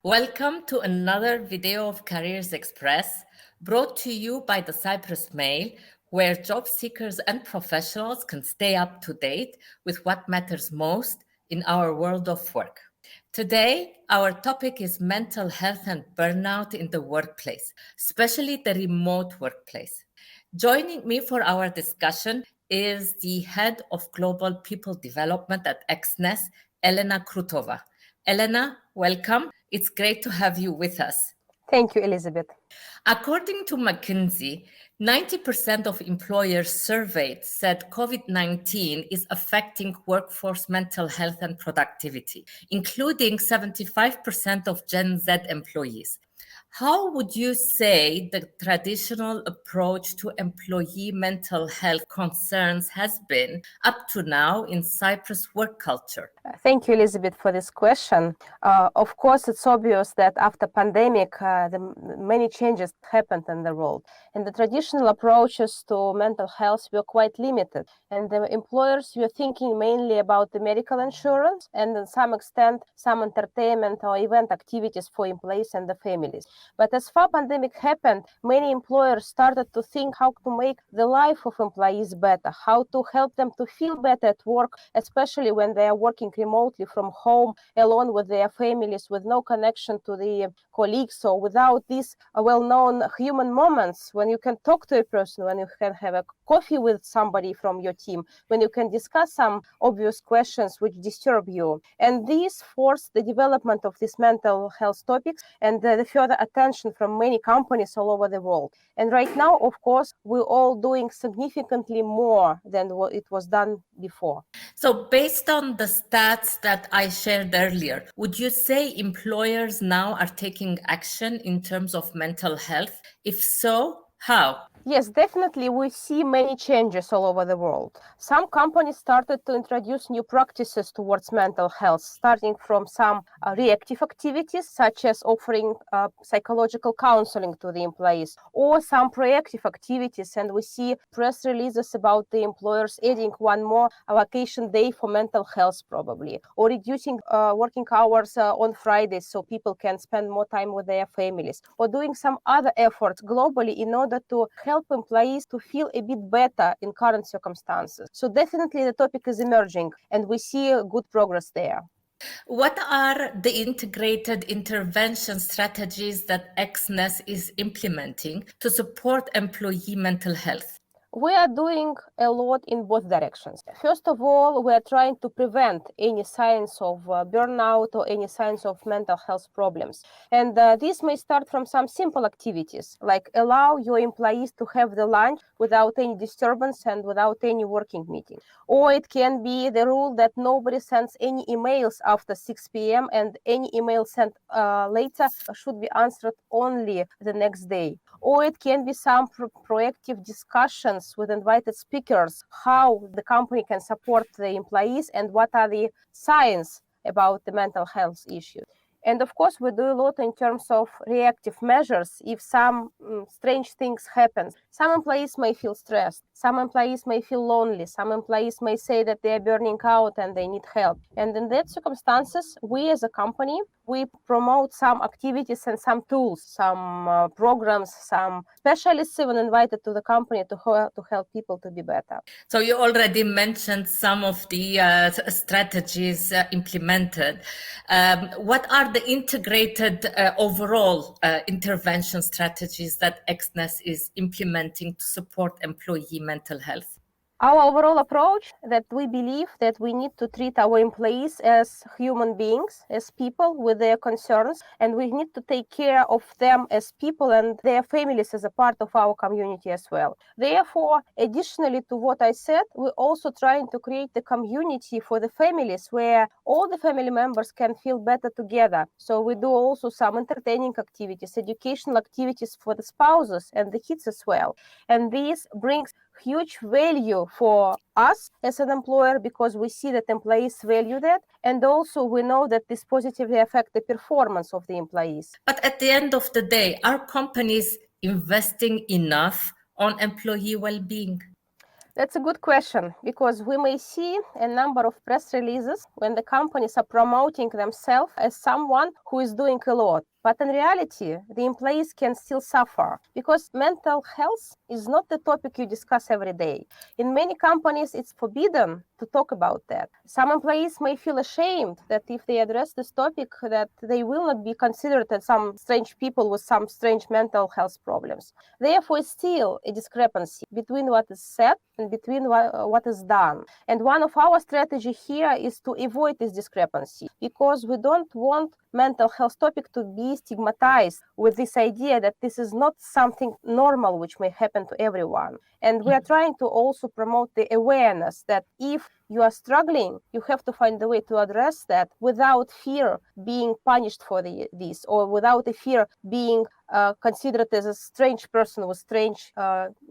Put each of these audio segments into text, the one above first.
Welcome to another video of Careers Express, brought to you by the Cyprus Mail, where job seekers and professionals can stay up to date with what matters most in our world of work. Today, our topic is mental health and burnout in the workplace, especially the remote workplace. Joining me for our discussion is the Head of Global People Development at Exness, Elena Krutova. Elena, welcome. It's great to have you with us. Thank you, Elizabeth. According to McKinsey, 90% of employers surveyed said COVID-19 is affecting workforce mental health and productivity, including 75% of Gen Z employees. How would you say the traditional approach to employee mental health concerns has been up to now in Cyprus work culture? Thank you, Elizabeth, for this question. Of course, it's obvious that after pandemic, many changes happened in the world, and the traditional approaches to mental health were quite limited. And the employers were thinking mainly about the medical insurance and, to some extent, some entertainment or event activities for employees and the families. But as far pandemic happened, many employers started to think how to make the life of employees better, how to help them to feel better at work, especially when they are working remotely from home, alone with their families, with no connection to the colleagues, or without these well-known human moments when you can talk to a person, when you can have a coffee with somebody from your team, when you can discuss some obvious questions which disturb you. And this forced the development of these mental health topics and the further attention from many companies all over the world. And right now, of course, we're all doing significantly more than what it was done before. So based on the stats that I shared earlier, would you say employers now are taking action in terms of mental health? If so, how? Yes, definitely. We see many changes all over the world. Some companies started to introduce new practices towards mental health, starting from some reactive activities, such as offering psychological counseling to the employees, or some proactive activities. And we see press releases about the employers adding one more vacation day for mental health, probably, or reducing working hours on Fridays so people can spend more time with their families, or doing some other efforts globally in order to help employees to feel a bit better in current circumstances. So definitely the topic is emerging and we see good progress there. What are the integrated intervention strategies that Exness is implementing to support employee mental health? We are doing a lot in both directions. First of all, we are trying to prevent any signs of burnout or any signs of mental health problems. And this may start from some simple activities, like allow your employees to have the lunch without any disturbance and without any working meeting. Or it can be the rule that nobody sends any emails after 6 p.m. and any email sent later should be answered only the next day. Or it can be some proactive discussions with invited speakers, how the company can support the employees and what are the signs about the mental health issues. And of course, we do a lot in terms of reactive measures if some strange things happen. Some employees may feel stressed. Some employees may feel lonely. Some employees may say that they are burning out and they need help. And in that circumstances, we as a company, we promote some activities and some tools, some programs, some specialists even invited to the company to help people to be better. So you already mentioned some of the strategies implemented. What are the integrated overall intervention strategies that Exness is implementing to support employee mental health? Our overall approach that we believe that we need to treat our employees as human beings, as people with their concerns, and we need to take care of them as people and their families as a part of our community as well. Therefore, additionally to what I said, we're also trying to create the community for the families where all the family members can feel better together. So we do also some entertaining activities, educational activities for the spouses and the kids as well. And this brings huge value for us as an employer because we see that employees value that, and also we know that this positively affects the performance of the employees. But at the end of the day, are companies investing enough on employee well-being? That's a good question, because we may see a number of press releases when the companies are promoting themselves as someone who is doing a lot. But in reality, the employees can still suffer, because mental health is not the topic you discuss every day. In many companies, it's forbidden to talk about that. Some employees may feel ashamed that if they address this topic, that they will not be considered as some strange people with some strange mental health problems. Therefore, it's still a discrepancy between what is said and between what is done. And one of our strategy here is to avoid this discrepancy, because we don't want mental health topic to be stigmatized with this idea that this is not something normal which may happen to everyone. And we are trying to also promote the awareness that if you are struggling, you have to find a way to address that without fear being punished for this, or without the fear being considered as a strange person with strange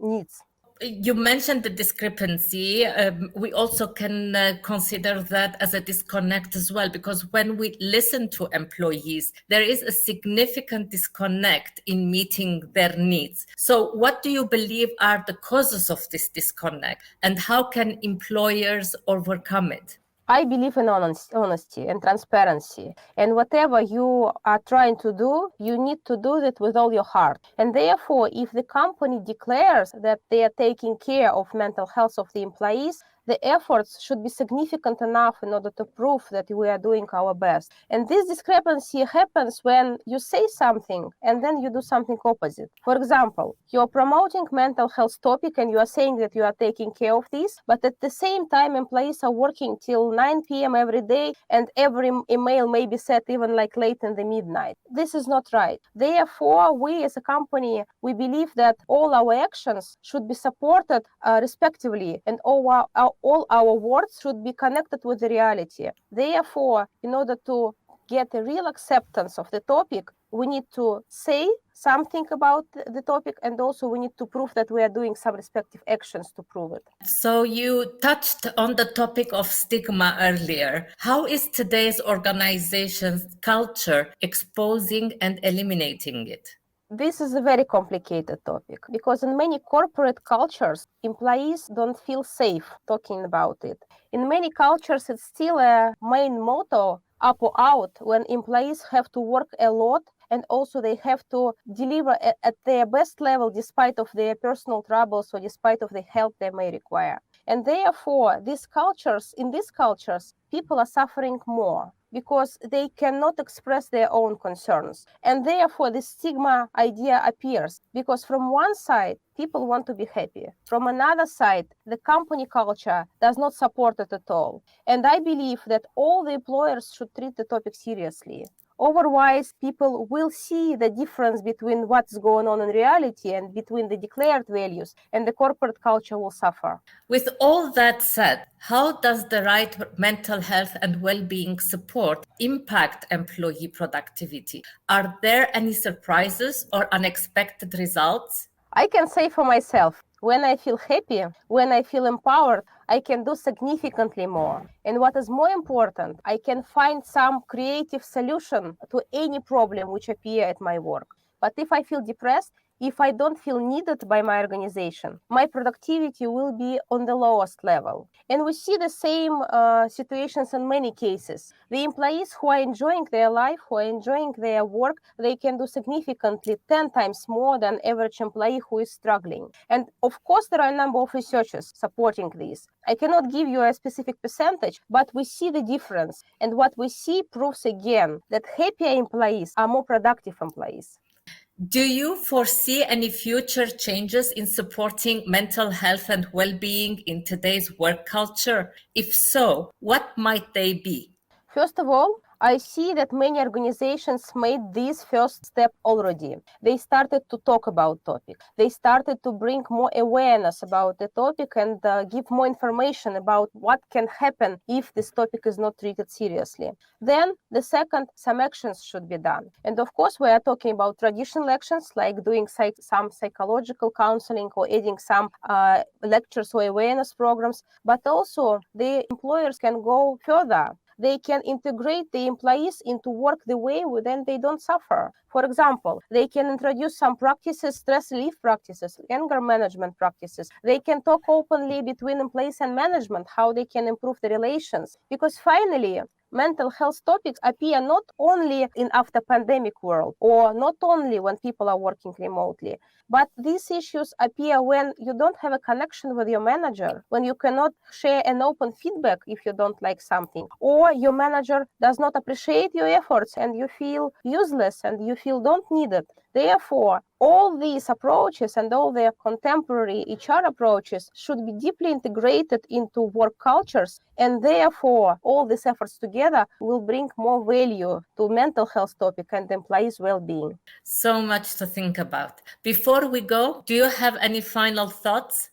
needs. You mentioned the discrepancy. We also can consider that as a disconnect as well, because when we listen to employees, there is a significant disconnect in meeting their needs. So what do you believe are the causes of this disconnect, and how can employers overcome it? I believe in honesty and transparency. And whatever you are trying to do, you need to do it with all your heart. And therefore, if the company declares that they are taking care of mental health of the employees, the efforts should be significant enough in order to prove that we are doing our best. And this discrepancy happens when you say something and then you do something opposite. For example, you're promoting mental health topic and you are saying that you are taking care of this, but at the same time, employees are working till 9 p.m. every day, and every email may be sent even like late in the midnight. This is not right. Therefore, we as a company, we believe that all our actions should be supported respectively, and all our words should be connected with the reality. Therefore, in order to get a real acceptance of the topic, we need to say something about the topic, and also we need to prove that we are doing some respective actions to prove it. So you touched on the topic of stigma earlier. How is today's organization's culture exposing and eliminating it? This is a very complicated topic, because in many corporate cultures, employees don't feel safe talking about it. In many cultures, it's still a main motto, up or out, when employees have to work a lot, and also they have to deliver at their best level despite of their personal troubles or despite of the help they may require. And therefore, in these cultures, people are suffering more, because they cannot express their own concerns. And therefore, the stigma idea appears, because from one side, people want to be happy. From another side, the company culture does not support it at all. And I believe that all the employers should treat the topic seriously. Otherwise, people will see the difference between what's going on in reality and between the declared values, and the corporate culture will suffer. With all that said, how does the right mental health and well-being support impact employee productivity? Are there any surprises or unexpected results? I can say for myself, when I feel happy, when I feel empowered, I can do significantly more. And what is more important, I can find some creative solution to any problem which appear at my work. But if I feel depressed, if I don't feel needed by my organization, my productivity will be on the lowest level. And we see the same situations in many cases. The employees who are enjoying their life, who are enjoying their work, they can do significantly 10 times more than average employee who is struggling. And of course, there are a number of researchers supporting this. I cannot give you a specific percentage, but we see the difference. And what we see proves again that happier employees are more productive employees. Do you foresee any future changes in supporting mental health and well-being in today's work culture? If so, what might they be? First of all, I see that many organizations made this first step already. They started to talk about topic. They started to bring more awareness about the topic and give more information about what can happen if this topic is not treated seriously. Then the second, some actions should be done. And of course, we are talking about traditional actions like doing some psychological counseling or adding some lectures or awareness programs, but also the employers can go further. they can integrate the employees into work the way then they don't suffer. For example, they can introduce some practices, stress relief practices, anger management practices. They can talk openly between employees and management, how they can improve the relations. Because finally, mental health topics appear not only in after pandemic world or not only when people are working remotely, but these issues appear when you don't have a connection with your manager, when you cannot share an open feedback if you don't like something, or your manager does not appreciate your efforts and you feel useless and you feel don't need it. Therefore, all these approaches and all their contemporary HR approaches should be deeply integrated into work cultures, and therefore all these efforts together will bring more value to mental health topic and employees' well-being. So much to think about. Before we go, do you have any final thoughts?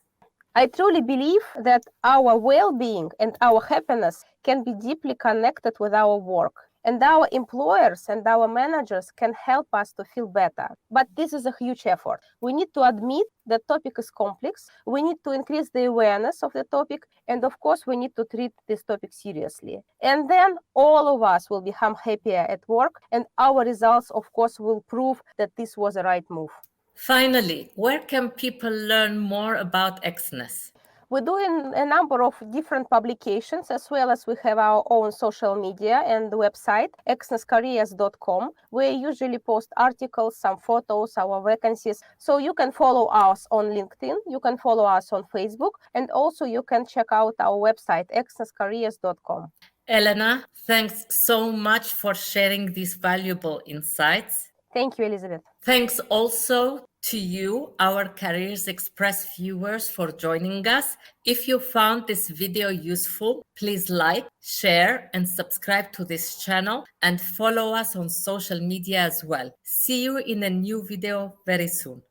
I truly believe that our well-being and our happiness can be deeply connected with our work. And our employers and our managers can help us to feel better. But this is a huge effort. We need to admit the topic is complex. We need to increase the awareness of the topic. And of course, we need to treat this topic seriously. And then all of us will become happier at work. And our results, of course, will prove that this was the right move. Finally, where can people learn more about Exness? We're doing a number of different publications, as well as we have our own social media and the website, exnesscareers.com. We usually post articles, some photos, our vacancies. So you can follow us on LinkedIn, you can follow us on Facebook, and also you can check out our website, exnesscareers.com. Elena, thanks so much for sharing these valuable insights. Thank you, Elizabeth. Thanks also to you, our Careers Express viewers, for joining us. If you found this video useful, please like, share, and subscribe to this channel, and follow us on social media as well. See you in a new video very soon.